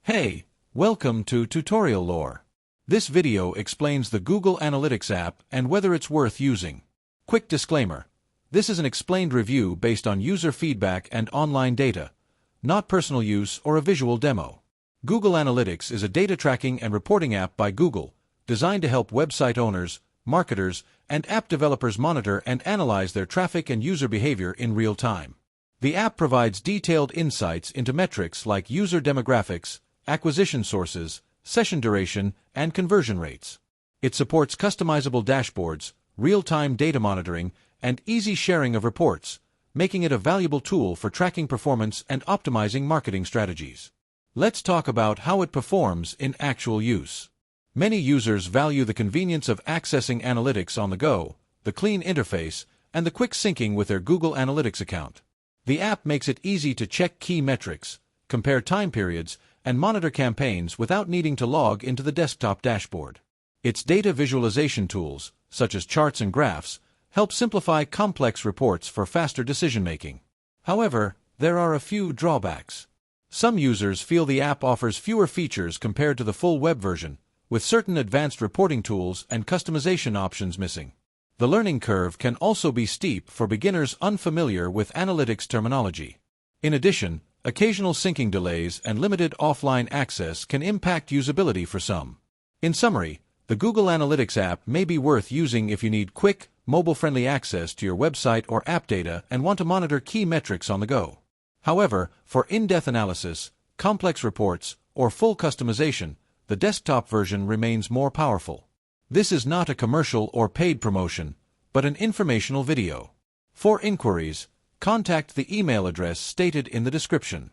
Hey, welcome to Tutorial Lore. This video explains the Google Analytics app and whether it's worth using. Quick disclaimer. This is an explained review based on user feedback and online data, not personal use or a visual demo. Google Analytics is a data tracking and reporting app by Google, designed to help website owners, marketers, and app developers monitor and analyze their traffic and user behavior in real time. The app provides detailed insights into metrics like user demographics, acquisition sources, session duration, and conversion rates. It supports customizable dashboards, real-time data monitoring, and easy sharing of reports, making it a valuable tool for tracking performance and optimizing marketing strategies. Let's talk about how it performs in actual use. Many users value the convenience of accessing analytics on the go, the clean interface, and the quick syncing with their Google Analytics account. The app makes it easy to check key metrics, compare time periods, and monitor campaigns without needing to log into the desktop dashboard. Its data visualization tools, such as charts and graphs, help simplify complex reports for faster decision-making. However, there are a few drawbacks. Some users feel the app offers fewer features compared to the full web version, with certain advanced reporting tools and customization options missing. The learning curve can also be steep for beginners unfamiliar with analytics terminology. In addition, occasional syncing delays and limited offline access can impact usability for some. In summary, the Google Analytics app may be worth using if you need quick, mobile-friendly access to your website or app data and want to monitor key metrics on the go. However, for in-depth analysis, complex reports, or full customization, the desktop version remains more powerful. This is not a commercial or paid promotion, but an informational video. For inquiries, contact the email address stated in the description.